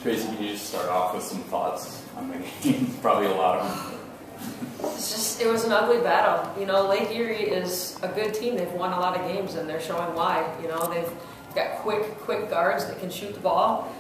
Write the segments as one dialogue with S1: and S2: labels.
S1: Tracey, can you just start off with some thoughts on the game? Probably a lot of them.
S2: It was an ugly battle. You know, Lake Erie is a good team. They've won a lot of games, and they're showing why. You know, they've got quick guards that can shoot the ball.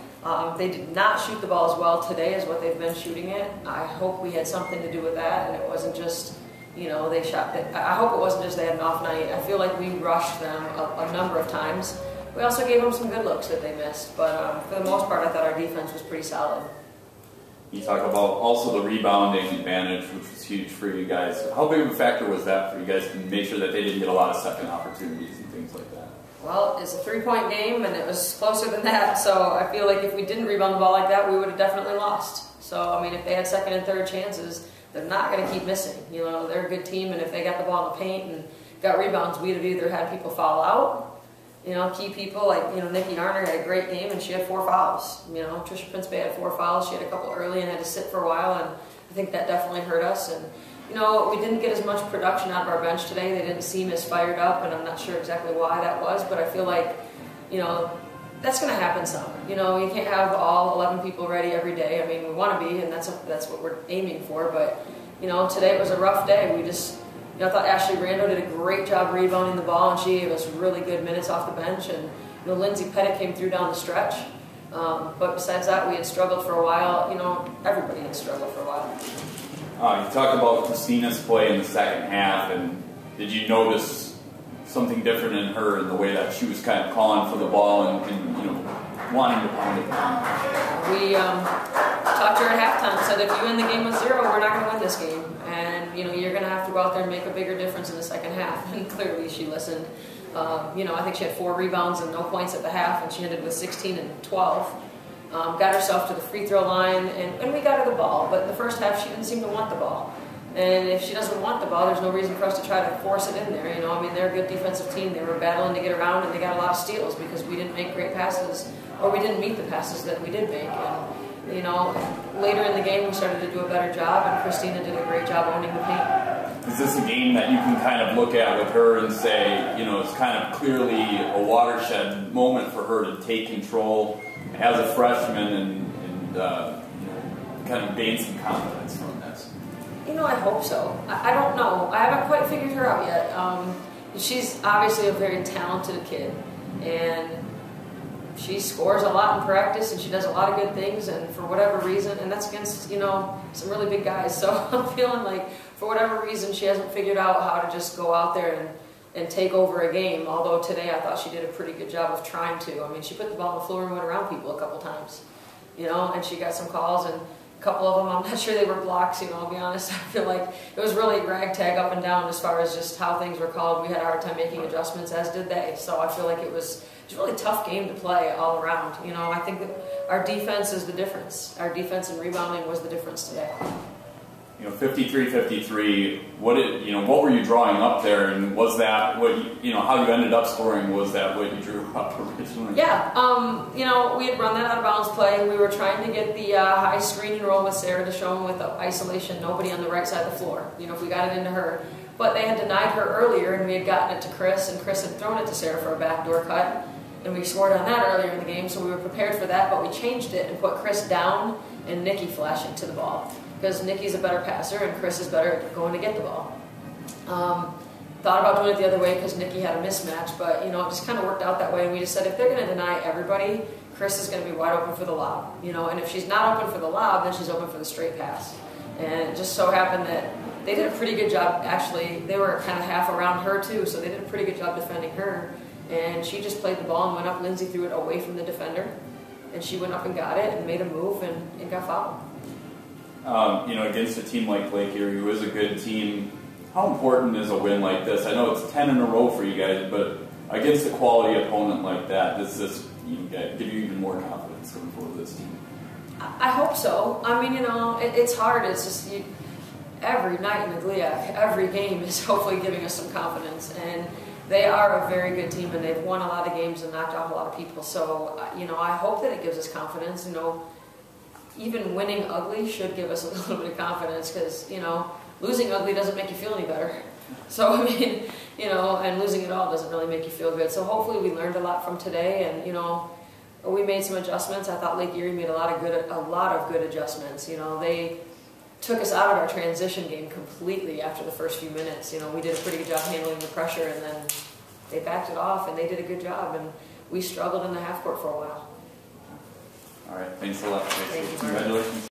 S2: They did not shoot the ball as well today as what they've been shooting it. I hope we had something to do with that, and it wasn't just, you know, they shot. I hope it wasn't just they had an off night. I feel like we rushed them a number of times. We also gave them some good looks that they missed, but for the most part, I thought our defense was pretty solid.
S1: You talk about also the rebounding advantage, which was huge for you guys. How big of a factor was that for you guys to make sure that they didn't get a lot of second opportunities and things like that?
S2: Well, it's a three-point game, and it was closer than that, so I feel like if we didn't rebound the ball like that, we would have definitely lost. So, I mean, if they had second and third chances, they're not going to keep missing. You know, they're a good team, and if they got the ball in the paint and got rebounds, we'd have either had people foul out, you know, key people like, you know, Nikki Arner had a great game, and she had 4 fouls. You know, Trisha Prince-Bay had 4 fouls. She had a couple early and had to sit for a while, and I think that definitely hurt us. And you know, we didn't get as much production out of our bench today. They didn't seem as fired up, and I'm not sure exactly why that was, but I feel like, you know, that's going to happen some. You know, you can't have all 11 people ready every day. I mean, we want to be, and that's what we're aiming for, but, you know, today it was a rough day. We just, you know, I thought Ashley Rando did a great job rebounding the ball, and she gave us really good minutes off the bench, and, you know, Lindsay Pettit came through down the stretch. But besides that, we had struggled for a while. You know, everybody had struggled for a while.
S1: You talked about Christina's play in the second half, and did you notice something different in her in the way that she was kind of calling for the ball and you know, wanting to pound it down?
S2: We talked to her at halftime and said, if you win the game with 0, we're not going to win this game. And, you know, you're going to have to go out there and make a bigger difference in the second half. And clearly she listened. You know, I think she had 4 rebounds and no points at the half, and she ended with 16 and 12. Got herself to the free throw line, and we got her the ball. But in the first half, she didn't seem to want the ball. And if she doesn't want the ball, there's no reason for us to try to force it in there. You know, I mean, they're a good defensive team. They were battling to get around, and they got a lot of steals because we didn't make great passes, or we didn't meet the passes that we did make. And, you know, later in the game, we started to do a better job, and Christina did a great job owning the paint.
S1: Is this a game that you can kind of look at with her and say, you know, it's kind of clearly a watershed moment for her to take control as a freshman and you know, kind of gain some confidence from this?
S2: You know, I hope so. I don't know. I haven't quite figured her out yet. She's obviously a very talented kid, and she scores a lot in practice, and she does a lot of good things, and for whatever reason, and that's against, you know, some really big guys, so I'm feeling like for whatever reason she hasn't figured out how to just go out there and take over a game, although today I thought she did a pretty good job of trying to. I mean, she put the ball on the floor and went around people a couple times, you know, and she got some calls, and a couple of them, I'm not sure they were blocks, you know, I'll be honest. I feel like it was really ragtag up and down as far as just how things were called. We had a hard time making adjustments, as did they, so I feel like it was a really tough game to play all around. You know, I think that our defense is the difference. Our defense and rebounding was the difference today.
S1: You know, 53-53. What were you drawing up there, and was that what you know? How you ended up scoring? Was that what you drew up originally?
S2: Yeah. You know, we had run that out of bounds play. We were trying to get the high screen and roll with Sarah to show them with isolation, nobody on the right side of the floor. You know, if we got it into her, but they had denied her earlier, and we had gotten it to Chris, and Chris had thrown it to Sarah for a backdoor cut, and we scored on that earlier in the game. So we were prepared for that, but we changed it and put Chris down and Nikki flashing to the ball, because Nikki's a better passer and Chris is better at going to get the ball. Thought about doing it the other way because Nikki had a mismatch, but, you know, it just kind of worked out that way, and we just said if they're going to deny everybody, Chris is going to be wide open for the lob, you know, and if she's not open for the lob, then she's open for the straight pass. And it just so happened that they did a pretty good job, actually. They were kind of half around her too, so they did a pretty good job defending her, and she just played the ball and went up. Lindsay threw it away from the defender, and she went up and got it and made a move and got fouled.
S1: You know, against a team like Lake Erie, who is a good team, how important is a win like this? I know it's 10 in a row for you guys, but against a quality opponent like that, does this give you even more confidence going forward with this team?
S2: I hope so. I mean, you know, it's hard. It's just every night in the GLIAC, every game is hopefully giving us some confidence, and they are a very good team, and they've won a lot of games and knocked off a lot of people. So, you know, I hope that it gives us confidence. You know, even winning ugly should give us a little bit of confidence, because, you know, losing ugly doesn't make you feel any better. So, I mean, you know, and losing it all doesn't really make you feel good. So hopefully we learned a lot from today, and, you know, we made some adjustments. I thought Lake Erie made a lot of good adjustments. You know, they took us out of our transition game completely after the first few minutes. You know, we did a pretty good job handling the pressure, and then they backed it off, and they did a good job. And we struggled in the half court for a while.
S1: All right, thanks a lot, Tracey.
S2: Thank you.
S1: Congratulations.